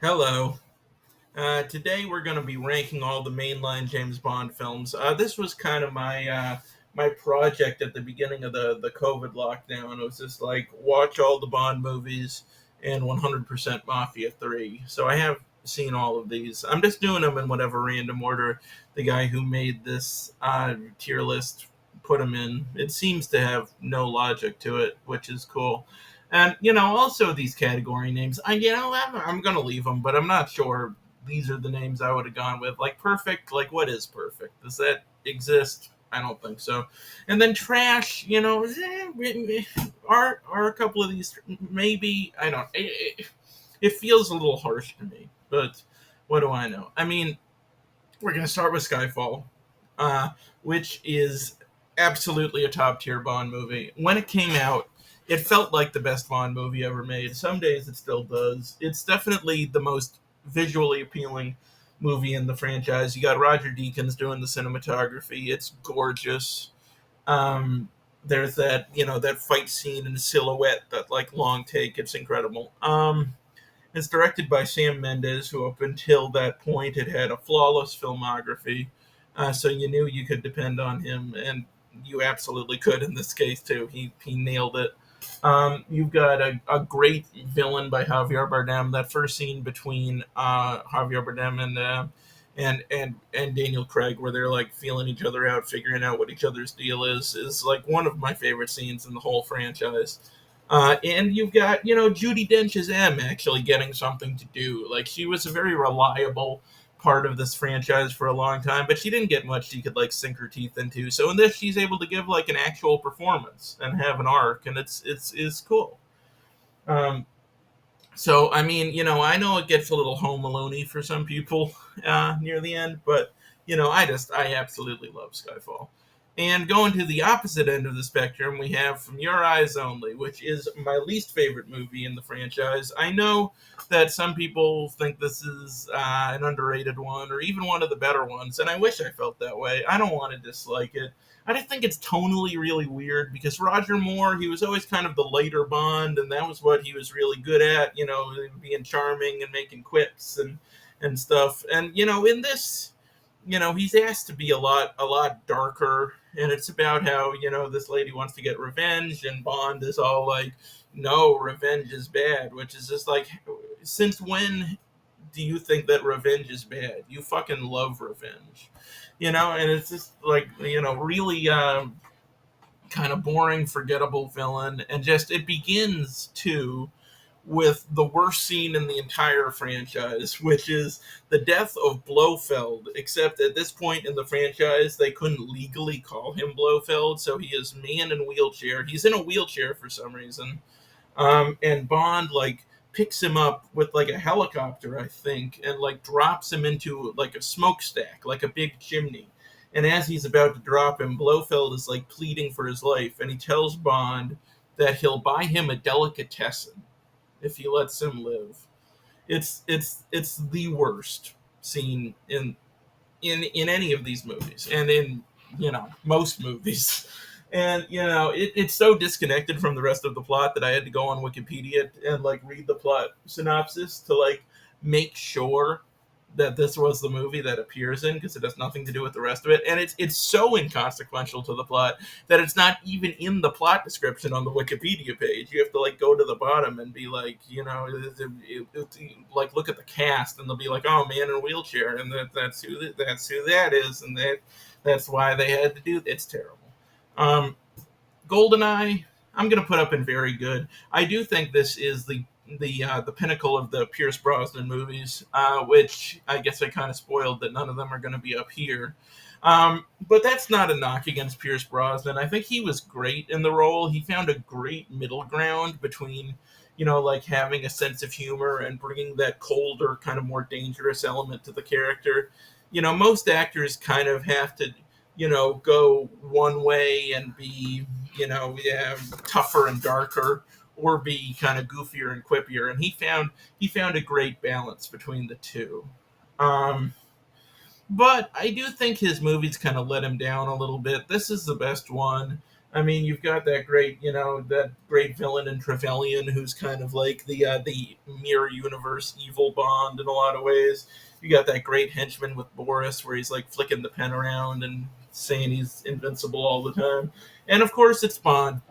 Hello. Today we're going to be ranking all the mainline James Bond films. This was kind of my project at the beginning of the COVID lockdown. It was just like watch all the Bond movies and 100% Mafia 3. So I have seen all of these. I'm just doing them in whatever random order the guy who made this tier list put them in. It seems to have no logic to it, which is cool. And also these category names. I'm gonna leave them, but I'm not sure these are the names I would have gone with. Like perfect, like what is perfect? Does that exist? I don't think so. And then trash, are a couple of these maybe? I don't. It feels a little harsh to me, but what do I know? I mean, we're gonna start with Skyfall, uh, which is absolutely a top tier Bond movie. When it came out, it felt like the best Bond movie ever made. Some days it still does. It's definitely the most visually appealing movie in the franchise. You got Roger Deakins doing the cinematography. It's gorgeous. There's that fight scene in silhouette, that like long take. It's incredible. It's directed by Sam Mendes, who up until that point had a flawless filmography. So you knew you could depend on him, and you absolutely could in this case too. He nailed it. You've got a great villain by Javier Bardem. That first scene between Javier Bardem and Daniel Craig, where they're like feeling each other out, figuring out what each other's deal is like one of my favorite scenes in the whole franchise. And you've got Judi Dench as M actually getting something to do. Like she was a very reliable part of this franchise for a long time, but she didn't get much she could like sink her teeth into. So in this, she's able to give like an actual performance and have an arc, and it's cool. Um, so I mean, I know it gets a little Home Alone-y for some people near the end, but I absolutely love Skyfall. And going to the opposite end of the spectrum, we have From Your Eyes Only, which is my least favorite movie in the franchise. I know that some people think this is an underrated one, or even one of the better ones, and I wish I felt that way. I don't want to dislike it. I just think it's tonally really weird because Roger Moore, he was always kind of the lighter Bond, and that was what he was really good at, being charming and making quips and stuff. And in this, he's asked to be a lot darker, and it's about how this lady wants to get revenge, and Bond is all like, "No, revenge is bad," which is just like, since when do you think that revenge is bad? You fucking love revenge, and it's just like really kind of boring, forgettable villain, and just it begins too with the worst scene in the entire franchise, which is the death of Blofeld. Except at this point in the franchise, they couldn't legally call him Blofeld, so he is man in wheelchair. He's in a wheelchair for some reason, and Bond like picks him up with like a helicopter, I think, and like drops him into like a smokestack, like a big chimney. And as he's about to drop him, Blofeld is like pleading for his life, and he tells Bond that he'll buy him a delicatessen if he lets him live. It's the worst scene in any of these movies, and in most movies. And it's so disconnected from the rest of the plot that I had to go on Wikipedia and like read the plot synopsis to like make sure that this was the movie that appears in, because it has nothing to do with the rest of it, and it's so inconsequential to the plot that it's not even in the plot description on the Wikipedia page. You have to like go to the bottom and be like, like look at the cast, and they'll be like, "Oh, man in a wheelchair," and that's who that is, and that's why they had to do it. It's terrible. Um, GoldenEye, I'm going to put up in very good. I do think this is the pinnacle of the Pierce Brosnan movies, which I guess I kind of spoiled that none of them are going to be up here. But that's not a knock against Pierce Brosnan. I think he was great in the role. He found a great middle ground between, like having a sense of humor and bringing that colder, kind of more dangerous element to the character. Most actors kind of have to, go one way and be, yeah, tougher and darker, or be kind of goofier and quippier, and he found a great balance between the two. Um, but I do think his movies kind of let him down a little bit. This is the best one, I mean, you've got that great, that great villain in Trevelyan, who's kind of like the mirror universe evil Bond in a lot of ways. You got that great henchman with Boris, where he's like flicking the pen around and saying he's invincible all the time. And of course, it's Bond,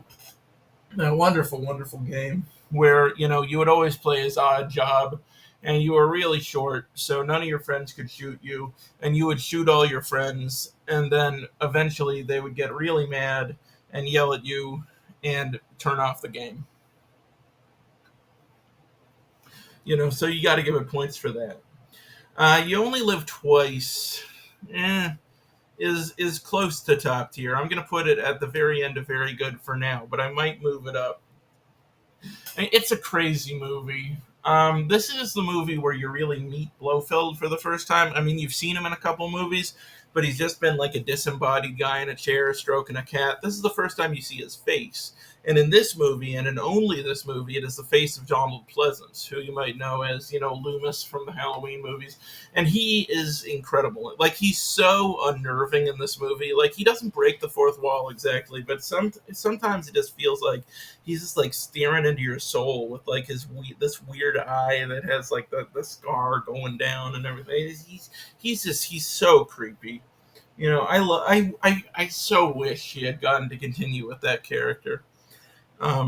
that wonderful, wonderful game where you would always play as odd job, and you were really short, so none of your friends could shoot you, and you would shoot all your friends, and then eventually they would get really mad and yell at you and turn off the game. So you got to give it points for that. You only live twice. Eh, is close to top tier. I'm gonna put it at the very end of very good for now, but I might move it up. It's a crazy movie. This is the movie where you really meet Blofeld for the first time. I mean, you've seen him in a couple movies, but he's just been like a disembodied guy in a chair stroking a cat. This is the first time you see his face. And in this movie, and in only this movie, it is the face of Donald Pleasance, who you might know as, Loomis from the Halloween movies. And he is incredible. Like, he's so unnerving in this movie. Like, he doesn't break the fourth wall exactly, but sometimes it just feels like he's just like staring into your soul with like this weird eye that has like the scar going down and everything. He's so creepy. I so wish he had gotten to continue with that character.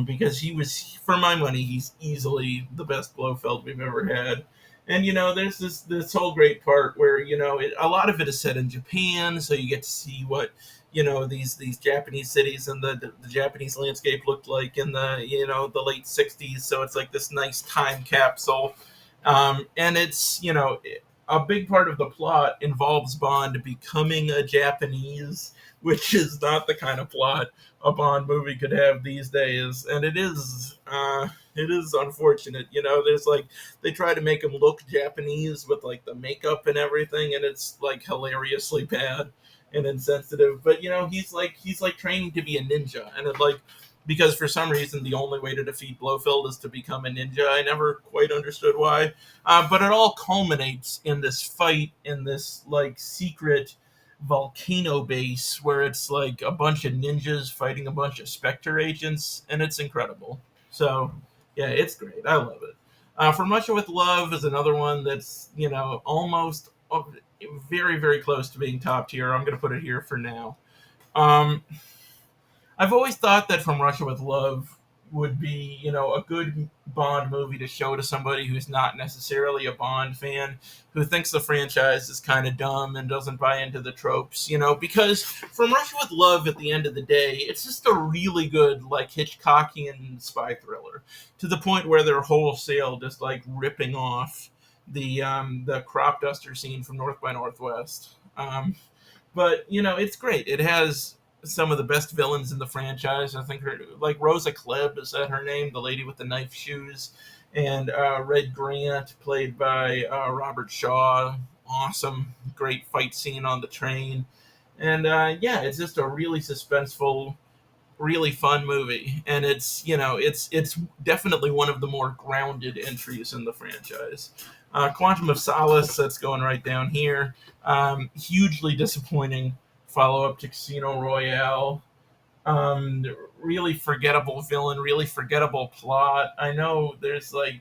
Because he was, for my money, he's easily the best Blofeld we've ever had. And there's this whole great part where a lot of it is set in Japan, so you get to see what these Japanese cities and the Japanese landscape looked like in the late '60s. So it's like this nice time capsule, and it's a big part of the plot involves Bond becoming a Japanese, which is not the kind of plot a Bond movie could have these days, and it is unfortunate. There's like they try to make him look Japanese with like the makeup and everything, and it's like hilariously bad and insensitive. But he's like training to be a ninja, and it like because for some reason the only way to defeat Blofeld is to become a ninja. I never quite understood why, but it all culminates in this fight in this like secret volcano base where it's like a bunch of ninjas fighting a bunch of Spectre agents, and it's incredible. So, yeah, it's great. I love it. For Much With Love is another one that's almost very very close to being top tier. I'm going to put it here for now. Um, I've always thought that From Russia with Love would be, a good Bond movie to show to somebody who's not necessarily a Bond fan, who thinks the franchise is kind of dumb and doesn't buy into the tropes, because From Russia with Love, at the end of the day, it's just a really good, like, Hitchcockian spy thriller, to the point where they're wholesale just, like, ripping off the crop duster scene from North by Northwest. But it's great. It has some of the best villains in the franchise. I think like Rosa Klebb, is that her name? The lady with the knife shoes, and Red Grant, played by Robert Shaw. Awesome, great fight scene on the train, and yeah, it's just a really suspenseful, really fun movie, and it's definitely one of the more grounded entries in the franchise. Quantum of Solace, that's going right down here. Hugely disappointing follow up to Casino Royale. Um, Really forgettable villain, really forgettable plot. I know there's like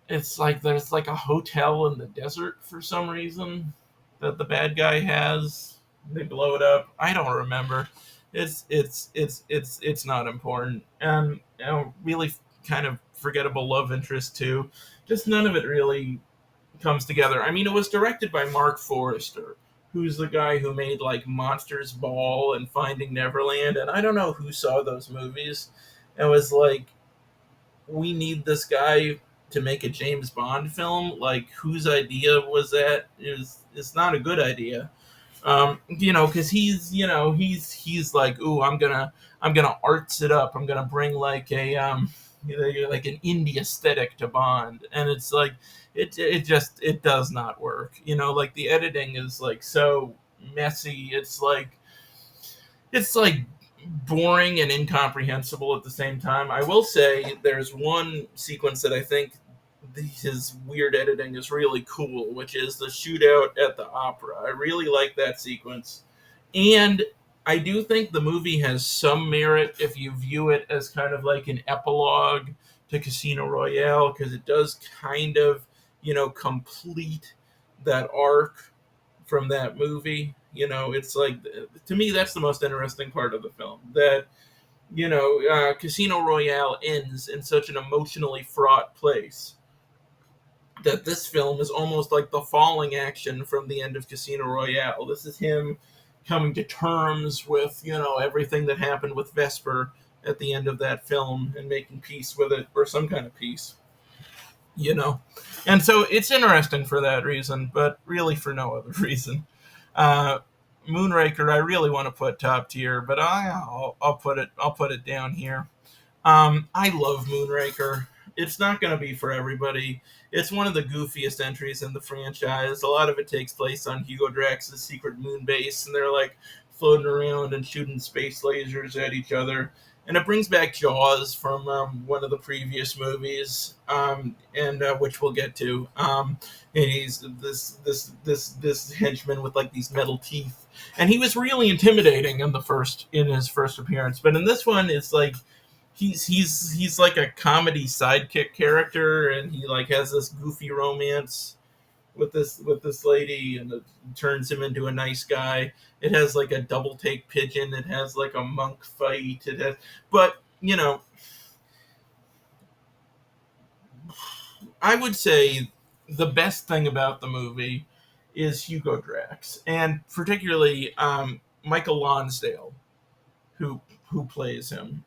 a hotel in the desert for some reason that the bad guy has. They blow it up. I don't remember. It's not important. And really kind of forgettable love interest too. Just none of it really comes together. I mean, it was directed by Mark Forrester, who's the guy who made like Monsters Ball and Finding Neverland, and I don't know who saw those movies and was like, we need this guy to make a James Bond film. Like, whose idea was that? It's not a good idea. Because he's like, ooh, I'm gonna arts it up. I'm gonna bring like like an indie aesthetic to Bond, and it's like it does not work. Like the editing is like so messy. It's like boring and incomprehensible at the same time. I will say there's one sequence that I think his weird editing is really cool, which is the shootout at the opera. I really like that sequence, and I do think the movie has some merit if you view it as kind of like an epilogue to Casino Royale, because it does kind of, complete that arc from that movie. It's like, to me, that's the most interesting part of the film. That, Casino Royale ends in such an emotionally fraught place that this film is almost like the falling action from the end of Casino Royale. This is him coming to terms with, everything that happened with Vesper at the end of that film and making peace with it, or some kind of peace, you know. And so it's interesting for that reason, but really for no other reason. Uh, Moonraker, I really want to put top tier, but I'll put it down here. I love Moonraker. It's not going to be for everybody. It's one of the goofiest entries in the franchise. A lot of it takes place on Hugo Drax's secret moon base, and they're like floating around and shooting space lasers at each other. And it brings back Jaws from one of the previous movies, and which we'll get to. And he's this henchman with like these metal teeth, and he was really intimidating in his first appearance. But in this one, it's like he's like a comedy sidekick character, and he like has this goofy romance with this lady, and it turns him into a nice guy. It has like a double take pigeon. It has like a monk fight. But I would say the best thing about the movie is Hugo Drax, and particularly Michael Lonsdale, who plays him.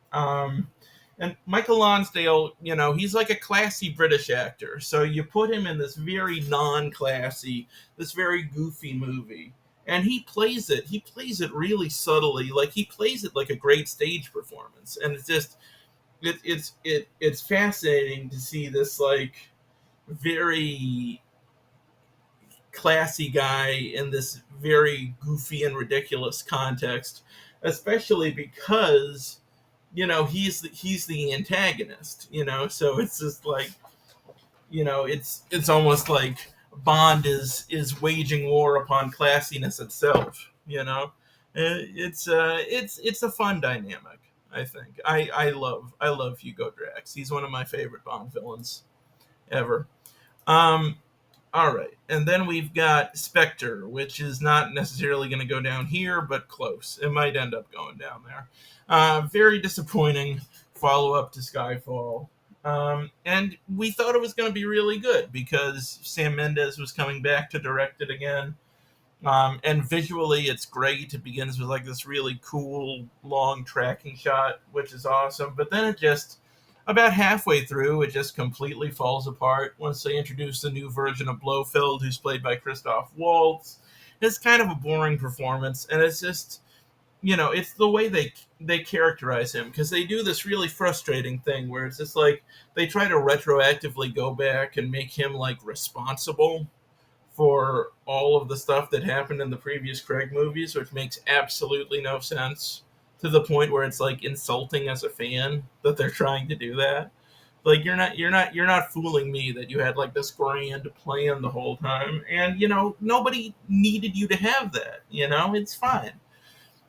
And Michael Lonsdale, he's like a classy British actor. So you put him in this very non-classy, this very goofy movie, and he plays it. He plays it really subtly, like he plays it like a great stage performance. And it's just, it's fascinating to see this like very classy guy in this very goofy and ridiculous context, especially because he's the antagonist, so it's just like, it's almost like Bond is waging war upon classiness itself. It's a fun dynamic. I think I love Hugo Drax. He's one of my favorite Bond villains ever. um all right, and then we've got Spectre, which is not necessarily going to go down here, but close. It might end up going down there. Very disappointing follow-up to Skyfall. And we thought it was going to be really good because Sam Mendes was coming back to direct it again. And visually, it's great. It begins with like this really cool, long tracking shot, which is awesome. But then about halfway through, it just completely falls apart once they introduce the new version of Blofeld, who's played by Christoph Waltz. It's kind of a boring performance, and it's just, it's the way they characterize him, because they do this really frustrating thing where it's just like they try to retroactively go back and make him like responsible for all of the stuff that happened in the previous Craig movies, which makes absolutely no sense, to the point where it's like insulting as a fan that they're trying to do that. Like, you're not fooling me that you had like this grand plan the whole time, and nobody needed you to have that. It's fine.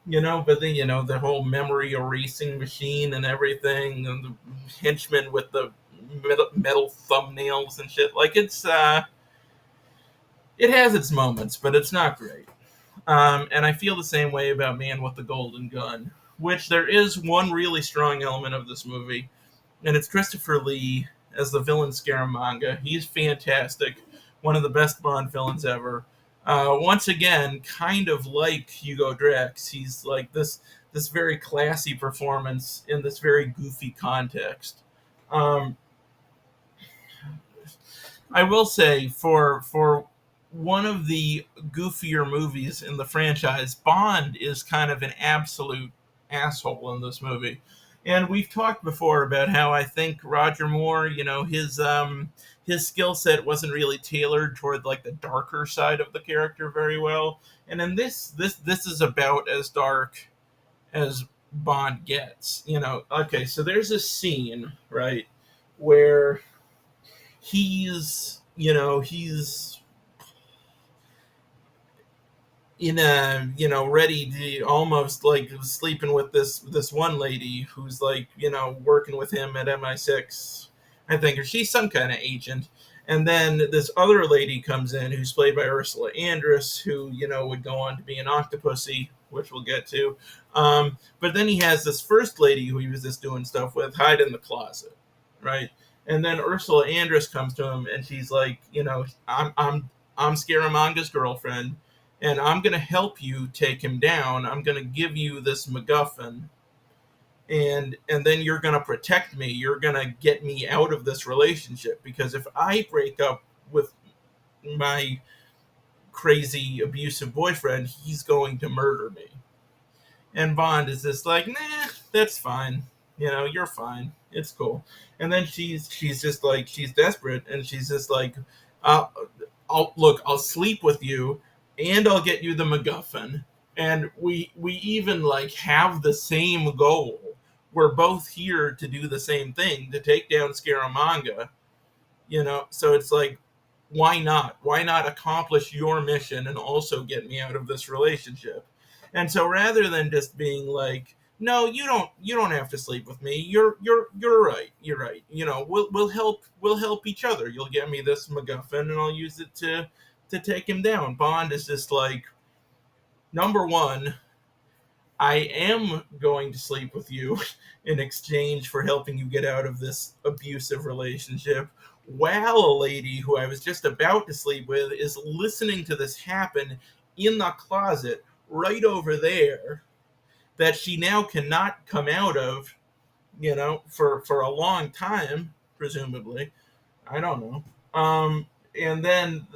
But then the whole memory erasing machine and everything, and the henchmen with the metal thumbnails and shit. Like, it has its moments, but it's not great. And I feel the same way about Man with the Golden Gun, which there is one really strong element of this movie, and it's Christopher Lee as the villain Scaramanga. He's fantastic, one of the best Bond villains ever. Once again, kind of like Hugo Drax, he's like this very classy performance in this very goofy context. Um, I will say, for one of the goofier movies in the franchise, Bond is kind of an absolute asshole in this movie. And we've talked before about how I think Roger Moore, his skill set wasn't really tailored toward like the darker side of the character very well. And in this is about as dark as Bond gets. Okay, so there's a scene, right, where he's in a ready to almost like sleeping with this one lady who's like working with him at MI6, I think, or she's some kind of agent. And then this other lady comes in who's played by Ursula Andress, who would go on to be an Octopussy, which we'll get to. But then he has this first lady who he was just doing stuff with hide in the closet, right? And then Ursula Andress comes to him and she's like, I'm Scaramanga's girlfriend, and I'm going to help you take him down. I'm going to give you this MacGuffin, and then you're going to protect me. You're going to get me out of this relationship, because if I break up with my crazy abusive boyfriend, he's going to murder me. And Bond is just like, nah, that's fine. You're fine. It's cool. And then she's just like, she's desperate, and she's just like, I'll sleep with you, and I'll get you the MacGuffin, and we even like have the same goal. We're both here to do the same thing, to take down Scaramanga. So it's like, why not? Why not accomplish your mission and also get me out of this relationship? And so rather than just being like, no, you don't have to sleep with me. You're right. You're right. We'll help each other. You'll get me this MacGuffin, and I'll use it to take him down. Bond is just like, number one, I am going to sleep with you in exchange for helping you get out of this abusive relationship, while a lady who I was just about to sleep with is listening to this happen in the closet right over there, that she now cannot come out of, for a long time, presumably. I don't know. And then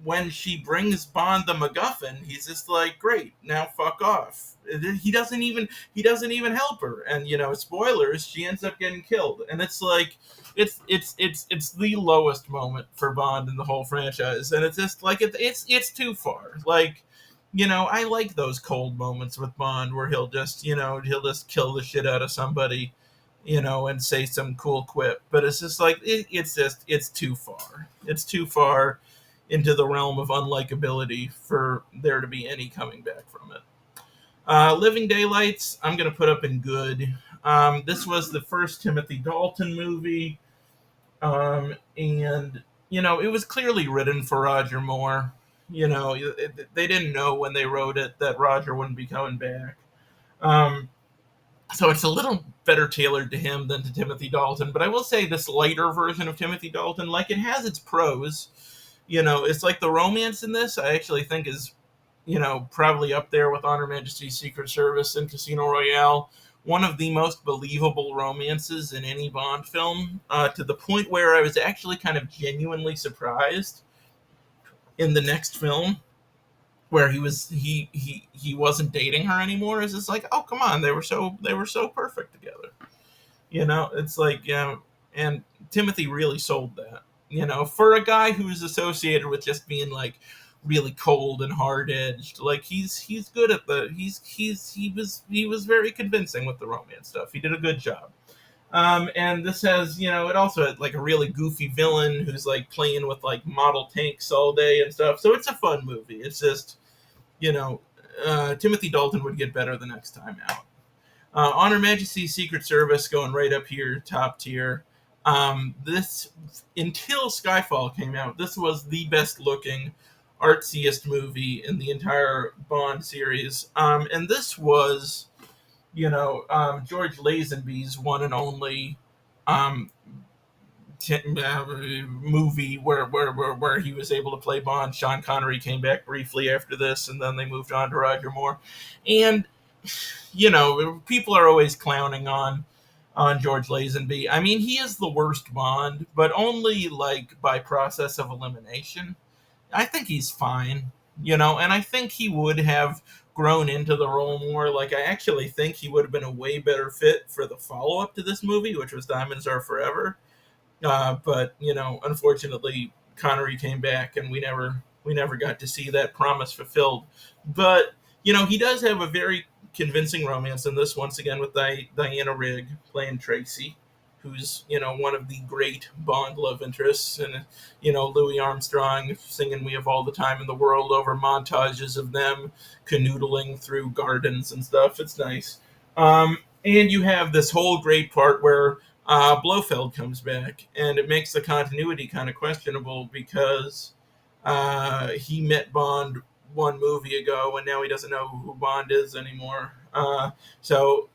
when she brings Bond the MacGuffin, he's just like, great, now fuck off. He doesn't even help her. And spoilers, she ends up getting killed. And it's like, it's the lowest moment for Bond in the whole franchise. And it's just like, it's too far. Like, I like those cold moments with Bond where he'll just kill the shit out of somebody, and say some cool quip. But it's just like, it's too far. It's too far into the realm of unlikability for there to be any coming back from it. Living Daylights, I'm going to put up in good. This was the first Timothy Dalton movie. And, it was clearly written for Roger Moore. They didn't know when they wrote it that Roger wouldn't be coming back. So it's a little better tailored to him than to Timothy Dalton. But I will say this lighter version of Timothy Dalton, like, it has its pros. It's like the romance in this, I actually think is, probably up there with Honor Majesty's Secret Service and Casino Royale. One of the most believable romances in any Bond film, to the point where I was actually kind of genuinely surprised in the next film, where he wasn't dating her anymore. It's just like, oh, come on, they were so perfect together. It's like, and Timothy really sold that. For a guy who's associated with just being like really cold and hard edged, like he's good at he was very convincing with the romance stuff. He did a good job. And this has, it also had like a really goofy villain who's like playing with like model tanks all day and stuff. So it's a fun movie. It's just, Timothy Dalton would get better the next time out. Honor Majesty's Secret Service going right up here, top tier. This, until Skyfall came out, this was the best looking, artsiest movie in the entire Bond series. And this was, George Lazenby's one and only movie where he was able to play Bond. Sean Connery came back briefly after this, and then they moved on to Roger Moore. And people are always clowning on George Lazenby. I mean, he is the worst Bond, but only like by process of elimination. I think he's fine, and I think he would have grown into the role more. Like, I actually think he would have been a way better fit for the follow-up to this movie, which was Diamonds Are Forever. But unfortunately, Connery came back, and we never got to see that promise fulfilled. But he does have a very convincing romance in this, once again with Diana Rigg playing Tracy, who's one of the great Bond love interests, and Louis Armstrong singing "We Have All the Time in the World" over montages of them canoodling through gardens and stuff. It's nice. And you have this whole great part where Blofeld comes back, and it makes the continuity kind of questionable because he met Bond one movie ago, and now he doesn't know who Bond is anymore. So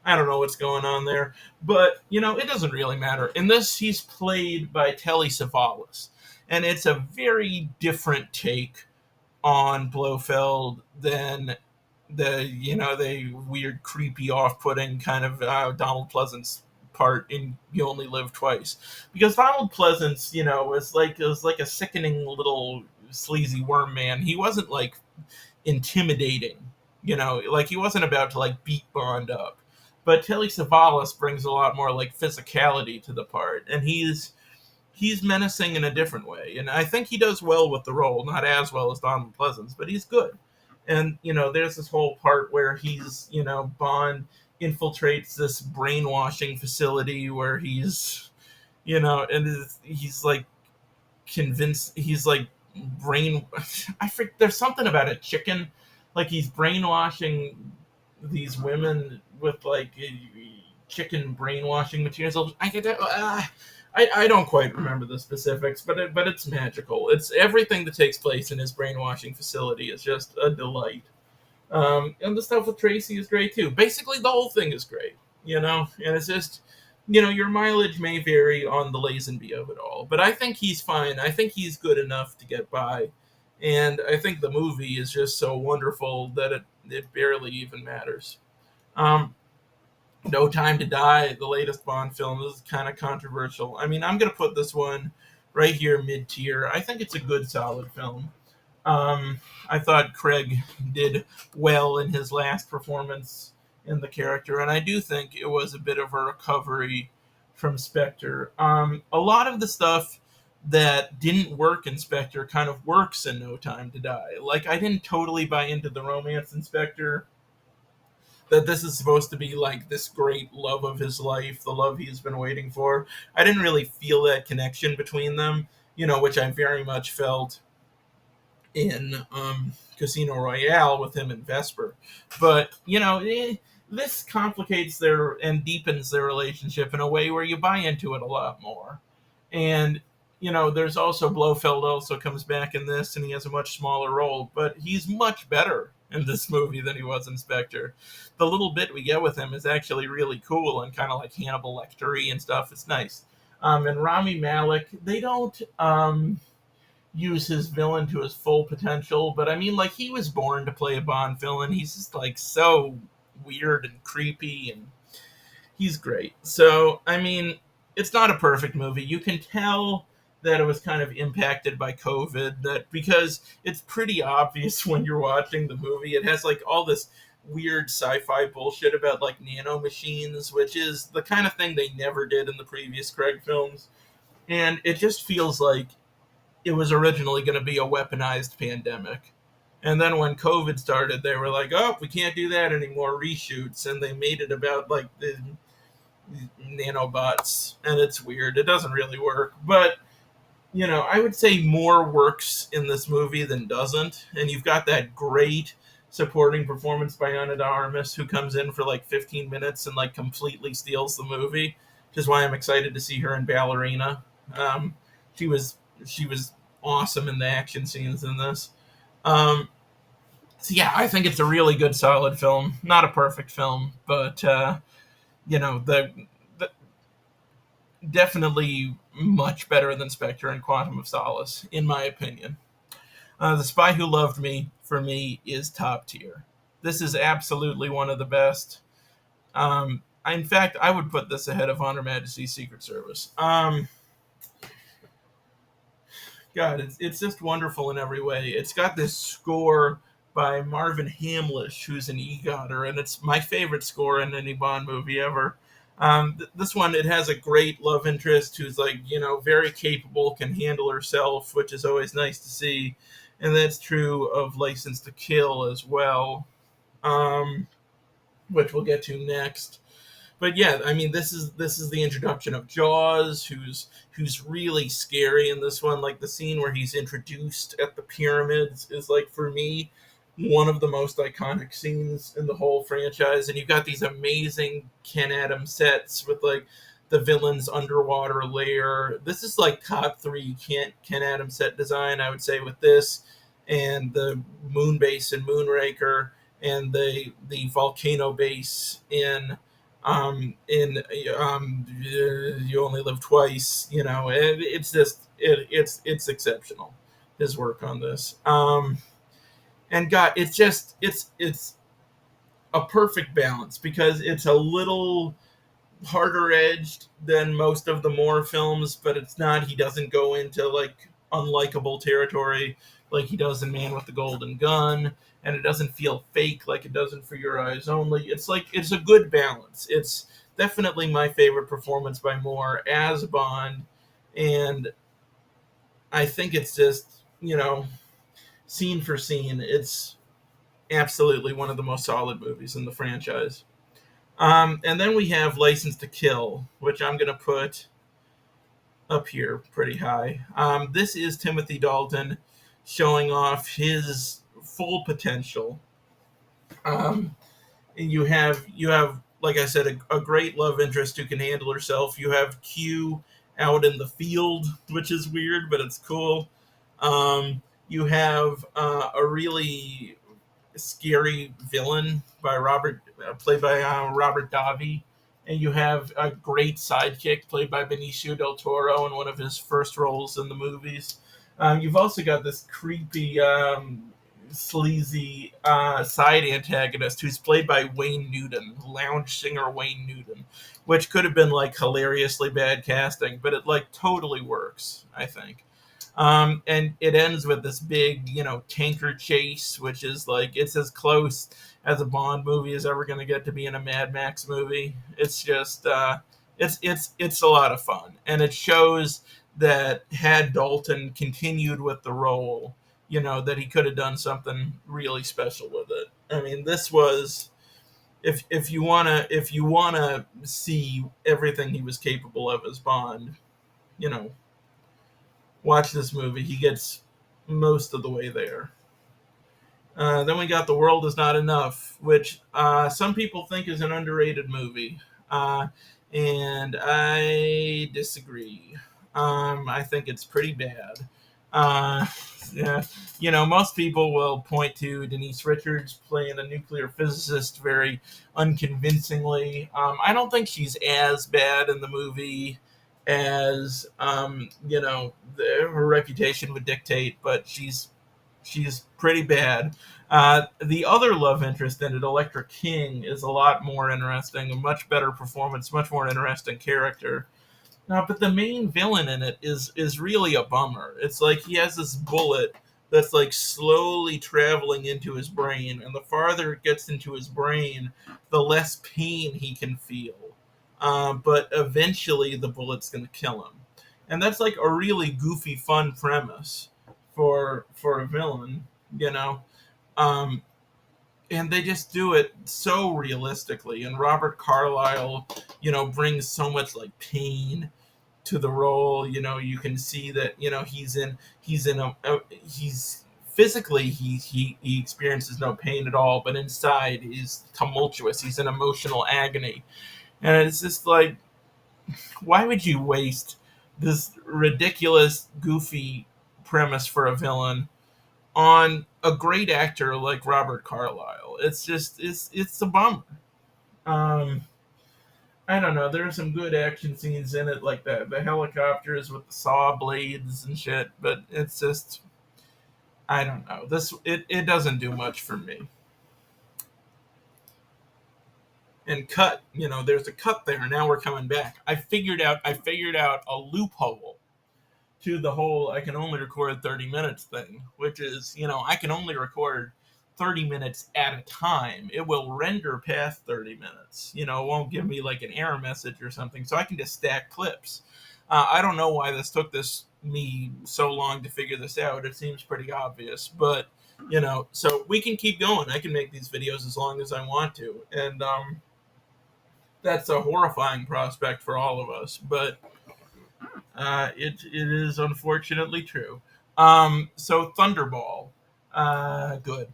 I don't know what's going on there, but it doesn't really matter. In this, he's played by Telly Savalas, and it's a very different take on Blofeld than the weird, creepy, off-putting kind of Donald Pleasance part in "You Only Live Twice," because Donald Pleasance, was like a sickening little sleazy worm man. He wasn't like intimidating, like he wasn't about to like beat Bond up. But Telly Savalas brings a lot more like physicality to the part, and he's menacing in a different way. And I think he does well with the role, not as well as Donald Pleasance, but he's good. And there's this whole part where Bond infiltrates this brainwashing facility where he's like convinced, he's like brain I think there's something about a chicken, like he's brainwashing these women with like chicken brainwashing materials. I don't quite remember the specifics, but it's magical. It's everything that takes place in his brainwashing facility is just a delight. And the stuff with Tracy is great too. Basically, the whole thing is great, and it's just, your mileage may vary on the Lazenby of it all, but I think he's fine. I think he's good enough to get by, and I think the movie is just so wonderful that it barely even matters. Um, no Time to Die, the latest Bond film, is kind of controversial. I mean, I'm going to put this one right here mid tier. I think it's a good, solid film. I thought Craig did well in his last performance in the character, and I do think it was a bit of a recovery from Spectre. A lot of the stuff that didn't work in Spectre kind of works in No Time to Die. Like, I didn't totally buy into the romance in Spectre, that this is supposed to be like this great love of his life, the love he's been waiting for. I didn't really feel that connection between them, which I very much felt in Casino Royale with him and Vesper. But, this complicates and deepens their relationship in a way where you buy into it a lot more. And, there's also Blofeld also comes back in this, and he has a much smaller role, but he's much better in this movie than he was in Spectre. The little bit we get with him is actually really cool and kind of like Hannibal Lecter-y and stuff. It's nice. And Rami Malek, they don't use his villain to his full potential, but I mean, like, he was born to play a Bond villain. He's just like so weird and creepy, and he's great. So, I mean, it's not a perfect movie. You can tell that it was kind of impacted by COVID, that because it's pretty obvious when you're watching the movie. It has like all this weird sci-fi bullshit about like nanomachines, which is the kind of thing they never did in the previous Craig films. And it just feels like it was originally going to be a weaponized pandemic. And then when COVID started, they were like, oh, we can't do that anymore, reshoots. And they made it about like the nanobots. And it's weird. It doesn't really work. But, I would say more works in this movie than doesn't. And you've got that great supporting performance by Ana de Armas, who comes in for like 15 minutes and like completely steals the movie, which is why I'm excited to see her in Ballerina. She was awesome in the action scenes in this. So yeah, I think it's a really good, solid film. Not a perfect film, but the definitely much better than Spectre and Quantum of Solace, in my opinion. The Spy Who Loved Me, for me, is top tier. This is absolutely one of the best. In fact, I would put this ahead of On Her Majesty's Secret Service. God, it's just wonderful in every way. It's got this score by Marvin Hamlish, who's an EGOTer, and it's my favorite score in any Bond movie ever. This one, it has a great love interest who's like, very capable, can handle herself, which is always nice to see. And that's true of License to Kill as well, which we'll get to next. but yeah, I mean, this is the introduction of Jaws, who's really scary in this one. Like the scene where he's introduced at the pyramids is like for me one of the most iconic scenes in the whole franchise. And you've got these amazing Ken Adams sets with like the villain's underwater lair. This is like top three Ken Adams set design, I would say, with this and the moon base in Moonraker and the volcano base in You Only Live Twice. It's just it's exceptional, his work on this. And God, it's a perfect balance because it's a little harder edged than most of the Moore films, but it's not. He doesn't go into like unlikable territory like he does in Man with the Golden Gun, and it doesn't feel fake like it does in For Your Eyes Only. It's like it's a good balance. It's definitely my favorite performance by Moore as Bond, and I think it's just scene for scene, it's absolutely one of the most solid movies in the franchise. And then we have License to Kill, which I'm going to put up here pretty high. This is Timothy Dalton showing off his full potential. And you have like I said, a great love interest who can handle herself. You have Q out in the field, which is weird, but it's cool. You have a really scary villain by played by Robert Davi, and you have a great sidekick played by Benicio del Toro in one of his first roles in the movies. You've also got this creepy, sleazy side antagonist who's played by Wayne Newton, lounge singer Wayne Newton, which could have been like hilariously bad casting, but it like totally works, I think. And it ends with this big, tanker chase, which is like it's as close as a Bond movie is ever going to get to being a Mad Max movie. It's just, it's a lot of fun, and it shows that had Dalton continued with the role, that he could have done something really special with it. I mean, this was if you wanna see everything he was capable of as Bond, you know, watch this movie. He gets most of the way there. Then we got The World Is Not Enough, which some people think is an underrated movie. Uh, and I disagree. I think it's pretty bad. Uh, yeah, most people will point to Denise Richards playing a nuclear physicist very unconvincingly. I don't think she's as bad in the movie as her reputation would dictate, but she's pretty bad. The other love interest in it, Electra King, is a lot more interesting, a much better performance, much more interesting character. But the main villain in it is really a bummer. It's like he has this bullet that's like slowly traveling into his brain, and the farther it gets into his brain, the less pain he can feel. But eventually, the bullet's going to kill him, and that's like a really goofy, fun premise for a villain, you know. Um, and they just do it so realistically. And Robert Carlyle, brings so much like pain to the role. You can see that he's physically he experiences no pain at all, but inside he's tumultuous. He's in emotional agony, and it's just like, why would you waste this ridiculous, goofy premise for a villain on a great actor like Robert Carlyle? It's just it's a bummer. Um, I don't know. There are some good action scenes in it, like the helicopters with the saw blades and shit. But it's just, I don't know. It doesn't do much for me. And cut, there's a cut there. Now we're coming back. I figured out a loophole to the whole I can only record 30 minutes thing, which is, I can only record 30 minutes at a time. It will render past 30 minutes. It won't give me like an error message or something, so I can just stack clips. I don't know why this took me so long to figure this out. It seems pretty obvious, but so we can keep going. I can make these videos as long as I want to, and that's a horrifying prospect for all of us, but it is unfortunately true. So Thunderball, good.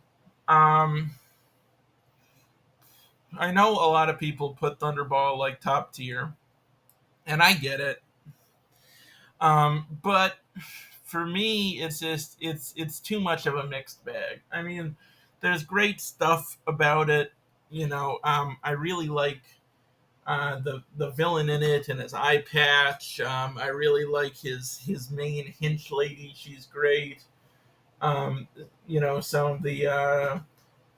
Um, I know a lot of people put Thunderball like top tier, and I get it. But for me, it's just it's too much of a mixed bag. I mean, there's great stuff about it. I really like the villain in it and his eye patch. I really like his main hench lady. She's great. Um, some of the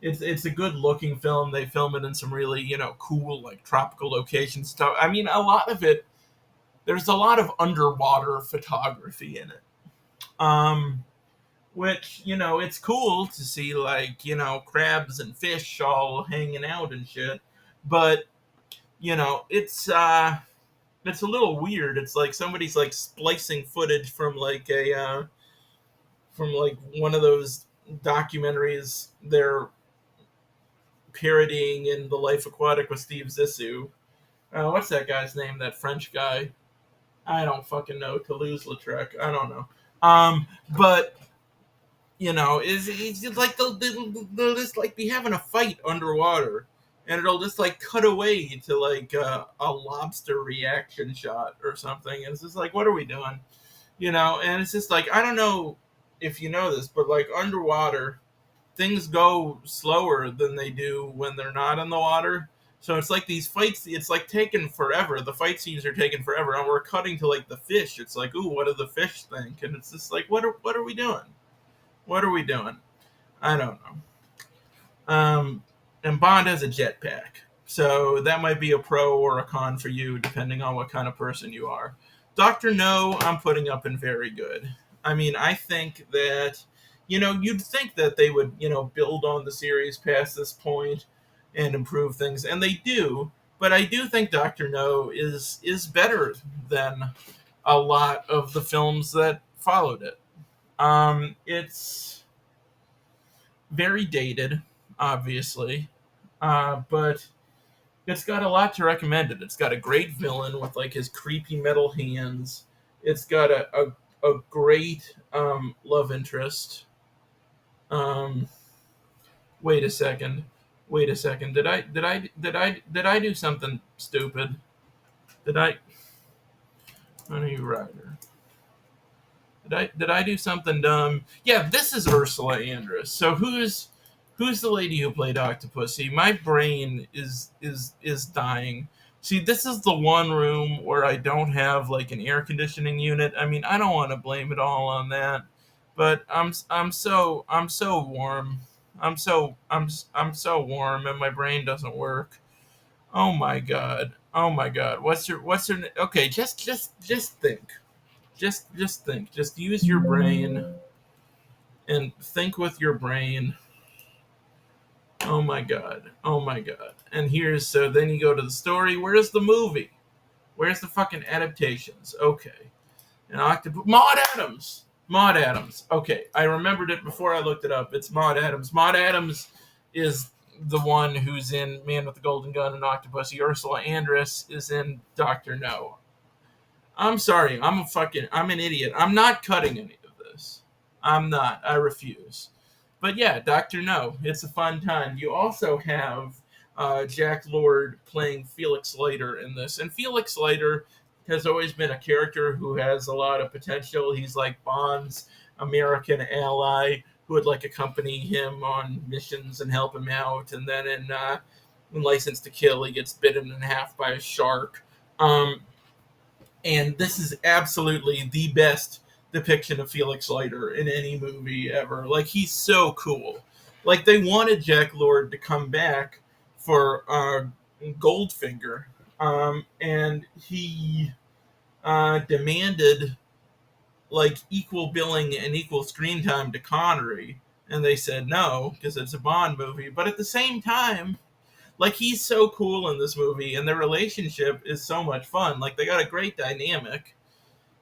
it's a good looking film. They film it in some really cool like tropical location stuff. I mean, a lot of it. There's a lot of underwater photography in it. Which it's cool to see like crabs and fish all hanging out and shit, but it's a little weird. It's like somebody's like splicing footage from like one of those documentaries they're parodying in The Life Aquatic with Steve Zissou. What's that guy's name? That French guy? I don't fucking know. Toulouse-Lautrec. I don't know. But it's just like they'll just like be having a fight underwater, and it'll just like cut away to like a lobster reaction shot or something. And it's just like, what are we doing? And it's just like, I don't know if you know this, but like underwater, things go slower than they do when they're not in the water. So it's like these fights, it's like taking forever. The fight scenes are taking forever, and we're cutting to like the fish. It's like, ooh, what do the fish think? And it's just like, what are we doing? What are we doing? I don't know. And Bond has a jetpack, so that might be a pro or a con for you, depending on what kind of person you are. Doctor No, I'm putting up in very good. I mean, I think that you'd think that they would build on the series past this point and improve things, and they do. But I do think Doctor No is better than a lot of the films that followed it. It's very dated, obviously, but it's got a lot to recommend it. It's got a great villain with like his creepy metal hands. It's got a great love interest. Um, wait a second. Wait a second. Did I do something stupid? Did I? Honey Rider. Did I do something dumb? Yeah, this is Ursula Andress. So who's the lady who played Octopussy? My brain is dying. See, this is the one room where I don't have like an air conditioning unit. I mean, I don't want to blame it all on that, but I'm so warm. I'm so warm, and my brain doesn't work. Oh my god. Oh my god. What's your okay? Just think. Just think. Just use your brain and think with your brain. Oh my god. Oh my god. And here's so then you go to the story. Where's the movie? Where's the fucking adaptations? Okay. And Maud Adams. Maud Adams. Okay, I remembered it before I looked it up. It's Maud Adams. Maud Adams is the one who's in Man with the Golden Gun and Octopussy. Ursula Andress is in Doctor No. I'm sorry. I'm an idiot. I'm not cutting any of this. I'm not. I refuse. But yeah, Doctor No. It's a fun time. You also have Jack Lord playing Felix Leiter in this, and Felix Leiter has always been a character who has a lot of potential. He's like Bond's American ally who would like accompany him on missions and help him out. And then in License to Kill, he gets bitten in half by a shark. And this is absolutely the best depiction of Felix Leiter in any movie ever. Like, he's so cool. Like, they wanted Jack Lord to come back for Goldfinger, and he demanded like equal billing and equal screen time to Connery, and they said no because it's a Bond movie. But at the same time, like, he's so cool in this movie, and their relationship is so much fun. Like, they got a great dynamic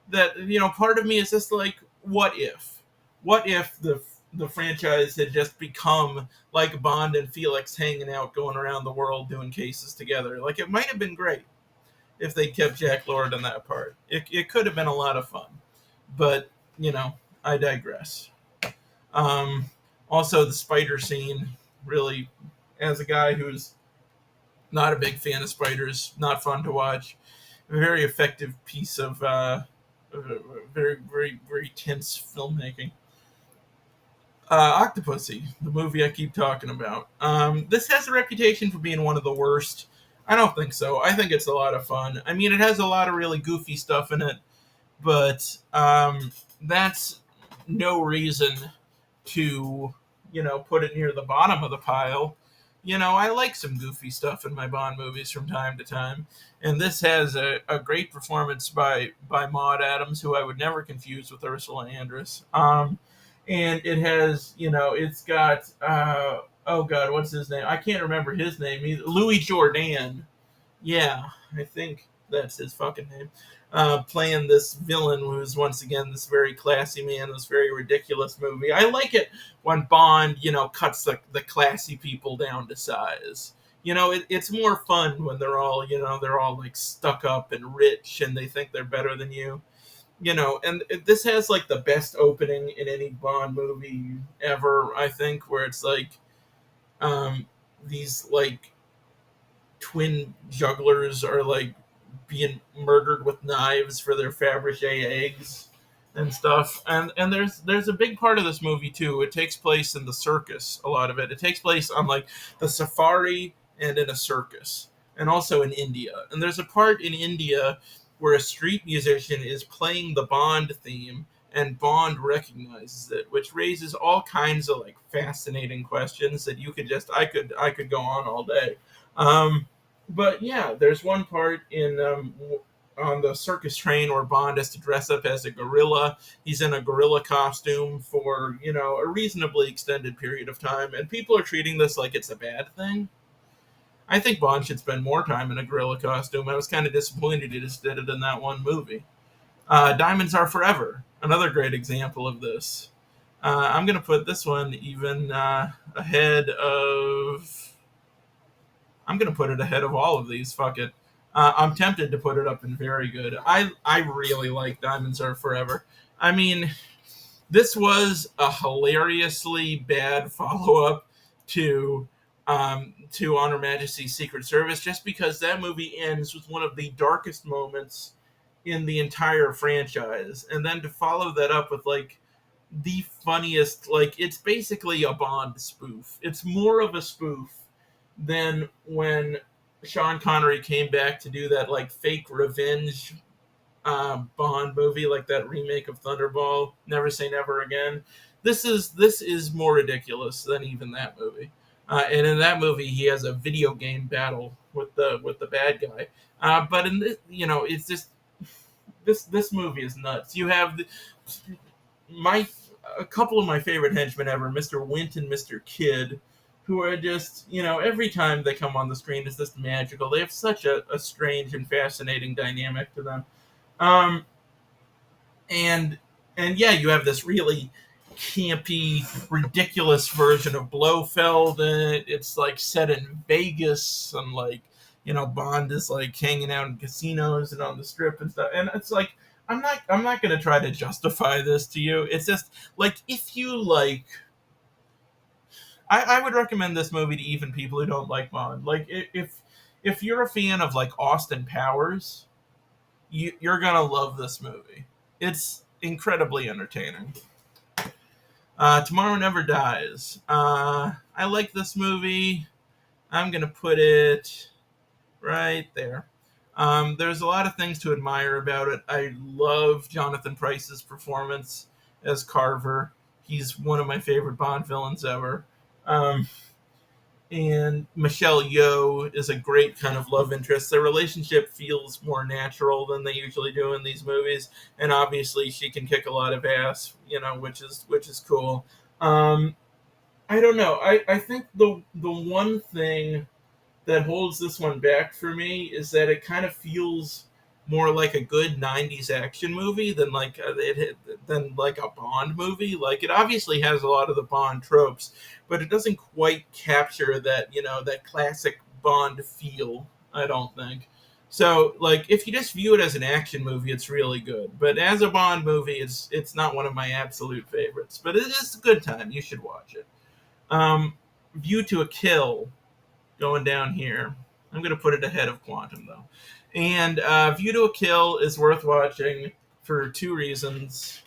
that part of me is just like, what if the franchise had just become like Bond and Felix hanging out, going around the world doing cases together. Like, it might have been great if they kept Jack Lord in that part. It could have been a lot of fun. But, I digress. Um, Also, the spider scene really, as a guy who's not a big fan of spiders, not fun to watch. A very effective piece of very, very, very tense filmmaking. Octopussy, the movie I keep talking about. This has a reputation for being one of the worst. I don't think so. I think it's a lot of fun. I mean, it has a lot of really goofy stuff in it, but that's no reason to, put it near the bottom of the pile. I like some goofy stuff in my Bond movies from time to time, and this has a great performance by Maud Adams, who I would never confuse with Ursula Andress. And it has, it's got, oh God, what's his name? I can't remember his name. Louis Jourdan. Yeah, I think that's his fucking name. Playing this villain who's once again this very classy man, this very ridiculous movie. I like it when Bond, cuts the classy people down to size. It's more fun when they're all like stuck up and rich and they think they're better than you. And this has like the best opening in any Bond movie ever, I think, where it's like these like twin jugglers are like being murdered with knives for their Fabergé eggs and stuff. And there's a big part of this movie too. It takes place in the circus. A lot of it. It takes place on like the safari and in a circus, and also in India. And there's a part in India where a street musician is playing the Bond theme, and Bond recognizes it, which raises all kinds of like fascinating questions that I could go on all day. But yeah, there's one part on the circus train where Bond has to dress up as a gorilla. He's in a gorilla costume for a reasonably extended period of time, and people are treating this like it's a bad thing. I think Bond should spend more time in a gorilla costume. I was kind of disappointed he just did it in that one movie. Diamonds Are Forever, another great example of this. I'm going to put this one even ahead of. I'm going to put it ahead of all of these. Fuck it. I'm tempted to put it up in very good. I really like Diamonds Are Forever. I mean, this was a hilariously bad follow up to Honor Majesty's Secret Service, just because that movie ends with one of the darkest moments in the entire franchise, and then to follow that up with like the funniest, like it's basically a Bond spoof. It's more of a spoof than when Sean Connery came back to do that like fake revenge Bond movie, like that remake of Thunderball, Never Say Never Again. This is more ridiculous than even that movie. And in that movie, he has a video game battle with the bad guy. But in this, it's just this movie is nuts. You have my a couple of my favorite henchmen ever, Mr. Wint and Mr. Kidd, who are just, every time they come on the screen is just magical. They have such a strange and fascinating dynamic to them. Um, and and yeah, you have this really campy, ridiculous version of Blofeld, and it's like set in Vegas, and like Bond is like hanging out in casinos and on the strip and stuff. And it's like I'm not gonna try to justify this to you. It's just like if you like. I would recommend this movie to even people who don't like Bond. Like if you're a fan of like Austin Powers, you're gonna love this movie. It's incredibly entertaining. Tomorrow Never Dies. I like this movie. I'm gonna put it right there. There's a lot of things to admire about it. I love Jonathan Pryce's performance as Carver. He's one of my favorite Bond villains ever. Um, and Michelle Yeoh is a great kind of love interest. Their relationship feels more natural than they usually do in these movies, and obviously she can kick a lot of ass, which is cool. I don't know. I think the one thing that holds this one back for me is that it kind of feels more like a good '90s action movie than than like a Bond movie. Like it obviously has a lot of the Bond tropes, but it doesn't quite capture that that classic Bond feel. I don't think. So like if you just view it as an action movie, it's really good. But as a Bond movie, it's not one of my absolute favorites. But it is a good time. You should watch it. Um, View to a Kill going down here. I'm going to put it ahead of Quantum, though. And View to a Kill is worth watching for two reasons.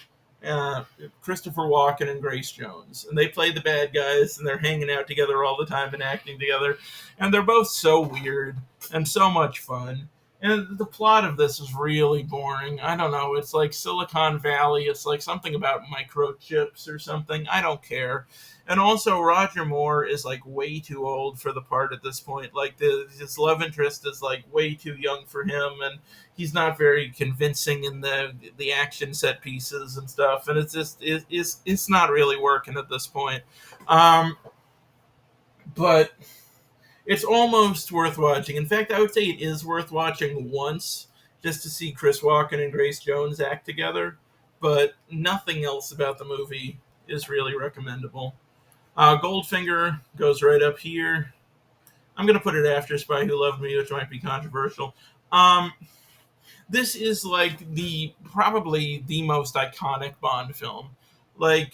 Christopher Walken and Grace Jones. And they play the bad guys, and they're hanging out together all the time and acting together. And they're both so weird and so much fun. And the plot of this is really boring. I don't know. It's like Silicon Valley. It's like something about microchips or something. I don't care. And also, Roger Moore is like way too old for the part at this point. Like his love interest is like way too young for him, and he's not very convincing in the action set pieces and stuff. And it's not really working at this point. Um, but it's almost worth watching. In fact, I would say it is worth watching once just to see Chris Walken and Grace Jones act together. But nothing else about the movie is really recommendable. Goldfinger goes right up here. I'm going to put it after Spy Who Loved Me, which might be controversial. This is like probably the most iconic Bond film. Like,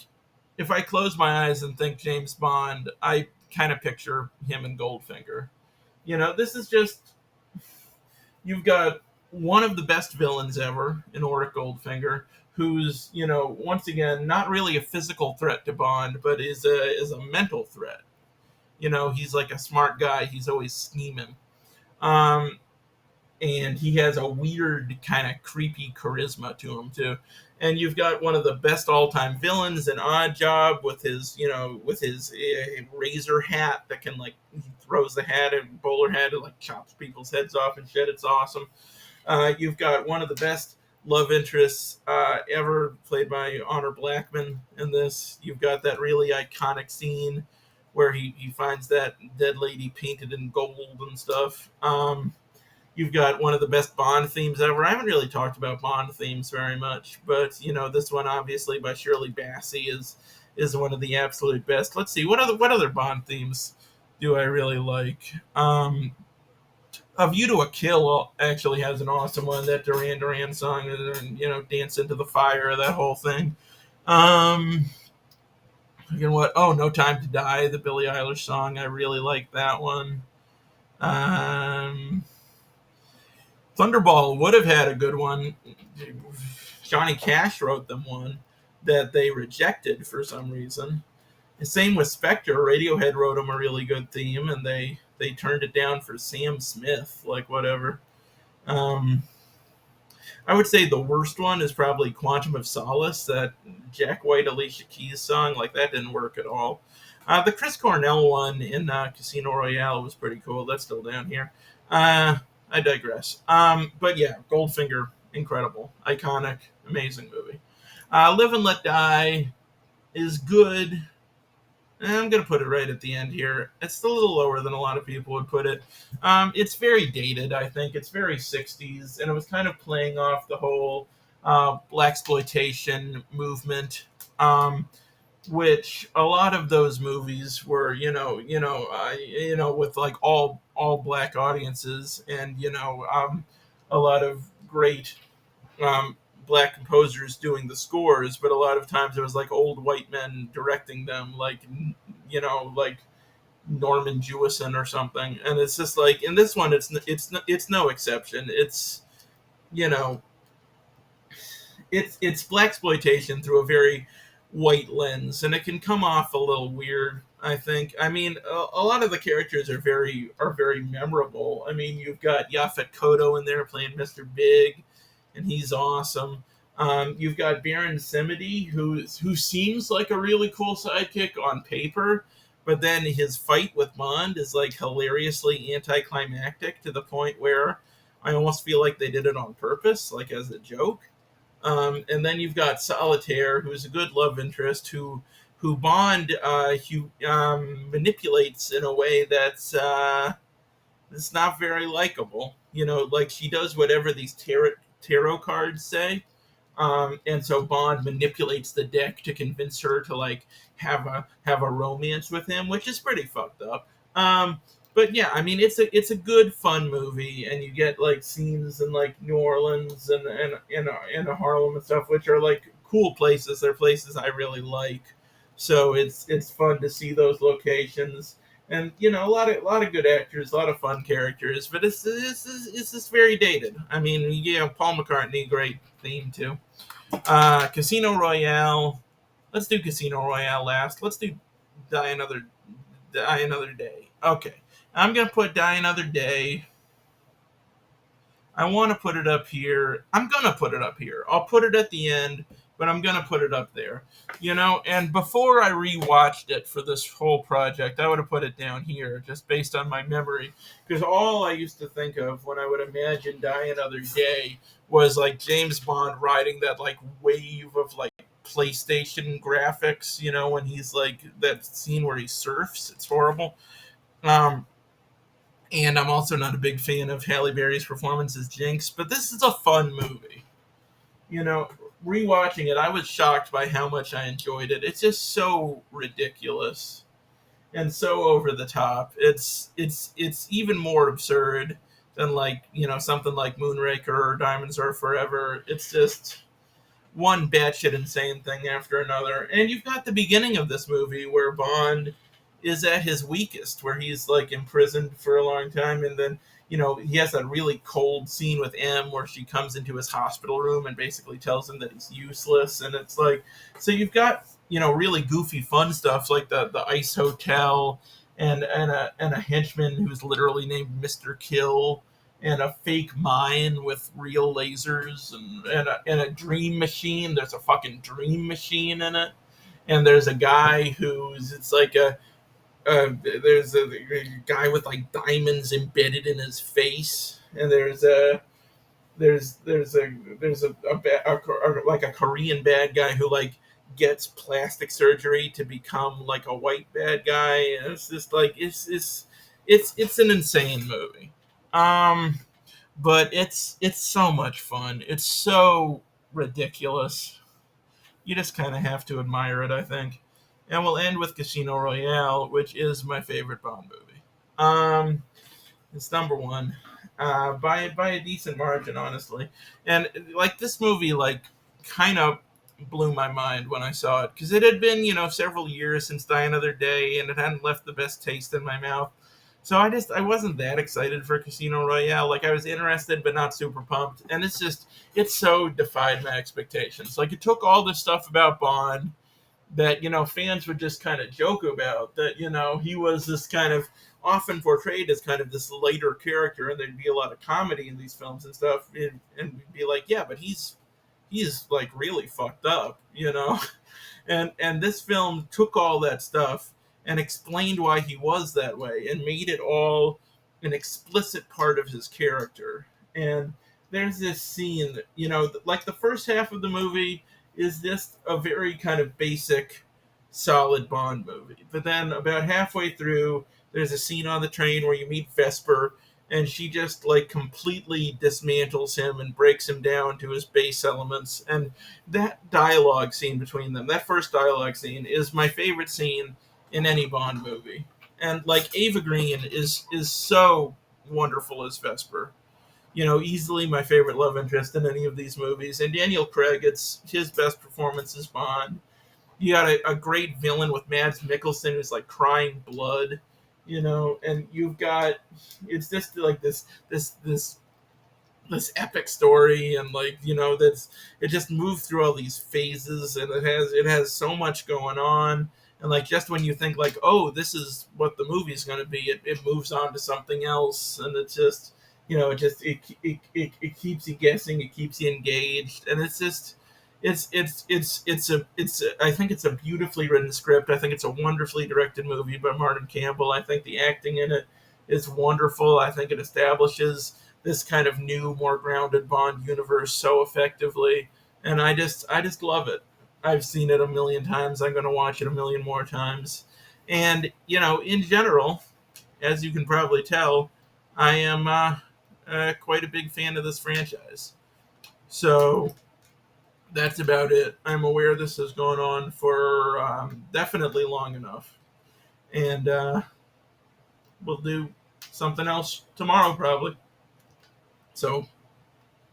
if I close my eyes and think James Bond, I kind of picture him in Goldfinger. This is just, you've got one of the best villains ever in Auric Goldfinger, who's, once again, not really a physical threat to Bond, but is a mental threat. He's like a smart guy. He's always scheming. And he has a weird kind of creepy charisma to him too. And you've got one of the best all-time villains in Odd Job with his razor hat that can like he throws the hat and bowler hat and like chops people's heads off and shit. It's awesome. You've got one of the best love interests ever, played by Honor Blackman in this. You've got that really iconic scene where he finds that dead lady painted in gold and stuff. You've got one of the best Bond themes ever. I haven't really talked about Bond themes very much, but this one obviously by Shirley Bassey is one of the absolute best. Let's see what other Bond themes do I really like. A View to a Kill actually has an awesome one. That Duran Duran song, Dance into the Fire, that whole thing. Again, what? Oh, No Time to Die, the Billie Eilish song. I really like that one. Thunderball would have had a good one. Johnny Cash wrote them one that they rejected for some reason. The same with Spectre. Radiohead wrote them a really good theme, and they turned it down for Sam Smith. Like, whatever. I would say the worst one is probably Quantum of Solace, that Jack White, Alicia Keys song. Like, that didn't work at all. The Chris Cornell one in Casino Royale was pretty cool. That's still down here. I digress. But yeah, Goldfinger, incredible, iconic, amazing movie. Live and Let Die is good. I'm going to put it right at the end here. It's a little lower than a lot of people would put it. It's very dated, I think. It's very 60s, and it was kind of playing off the whole blaxploitation movement, which a lot of those movies were, with like all black audiences, and a lot of great black composers doing the scores, but a lot of times it was like old white men directing them, like like Norman Jewison or something. And it's just like in this one, it's no exception. It's it's blaxploitation through a very white lens, and it can come off a little weird, I think. I mean, a lot of the characters are very memorable. I mean, you've got Yaphet Kotto in there playing Mr. Big, and he's awesome. You've got Baron Samedi, who seems like a really cool sidekick on paper, but then his fight with Bond is like hilariously anticlimactic to the point where I almost feel like they did it on purpose, like as a joke. And then you've got Solitaire, who's a good love interest, who Bond manipulates in a way that's not very likable. Like she does whatever these tarot cards say. And so Bond manipulates the deck to convince her to like have a romance with him, which is pretty fucked up. But yeah, I mean it's a good fun movie, and you get like scenes in like New Orleans and Harlem and stuff, which are like cool places. They're places I really like, so it's fun to see those locations. And a lot of good actors, a lot of fun characters, but it's just very dated. I mean, yeah, Paul McCartney, great theme too. Casino Royale. Let's do Casino Royale last. Let's do Die Another Die Another Day. Okay, I'm gonna put Die Another Day. I want to put it up here. I'm gonna put it up here. I'll put it at the end, but I'm gonna put it up there. And before I rewatched it for this whole project, I would have put it down here just based on my memory, because all I used to think of when I would imagine Die Another Day was like James Bond riding that like wave of like PlayStation graphics. When he's like that scene where he surfs. It's horrible. Um, and I'm also not a big fan of Halle Berry's performance as Jinx, but this is a fun movie. You know, Rewatching it, I was shocked by how much I enjoyed it. It's just so ridiculous and so over the top. It's even more absurd than like something like Moonraker or Diamonds Are Forever. It's just one batshit insane thing after another. And you've got the beginning of this movie where Bond is at his weakest, where he's like imprisoned for a long time, and then he has that really cold scene with M where she comes into his hospital room and basically tells him that he's useless, and it's like, so you've got really goofy fun stuff like the ice hotel and a henchman who's literally named Mr. Kill, and a fake mine with real lasers, and a dream machine. There's a fucking dream machine in it, and there's a guy who's it's like there's a guy with like diamonds embedded in his face, and there's like a Korean bad guy who like gets plastic surgery to become like a white bad guy, and it's just like it's an insane movie. Um, but it's so much fun. It's so ridiculous. You just kind of have to admire it, I think. And we'll end with Casino Royale, which is my favorite Bond movie. It's number one, by a decent margin, honestly. And like this movie, like kind of blew my mind when I saw it, because it had been several years since Die Another Day, and it hadn't left the best taste in my mouth. So I wasn't that excited for Casino Royale. Like I was interested, but not super pumped. And it's so defied my expectations. Like it took all this stuff about Bond that fans would just kind of joke about, that he was this kind of often portrayed as kind of this lighter character, and there'd be a lot of comedy in these films and stuff, and we'd be like, yeah, but he's like really fucked up, and this film took all that stuff and explained why he was that way and made it all an explicit part of his character. And there's this scene that, like the first half of the movie is just a very kind of basic, solid Bond movie. But then about halfway through, there's a scene on the train where you meet Vesper, and she just like completely dismantles him and breaks him down to his base elements. And that dialogue scene between them, that first dialogue scene, is my favorite scene in any Bond movie. And like Ava Green is so wonderful as Vesper. Easily my favorite love interest in any of these movies. And Daniel Craig, it's his best performance as Bond. You got a great villain with Mads Mikkelsen who's like crying blood, and you've got, it's just like this epic story, and like that's, it just moved through all these phases, and it has so much going on. And like just when you think like, oh, this is what the movie's going to be, it moves on to something else, and it's just it keeps you guessing, it keeps you engaged, and it's just I think it's a beautifully written script. I think it's a wonderfully directed movie by Martin Campbell. I think the acting in it is wonderful. I think it establishes this kind of new, more grounded Bond universe so effectively, and I just love it. I've seen it a million times. I'm going to watch it a million more times, and in general, as you can probably tell, I am quite a big fan of this franchise. So that's about it. I'm aware this has gone on for definitely long enough. And we'll do something else tomorrow, probably. So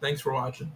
thanks for watching.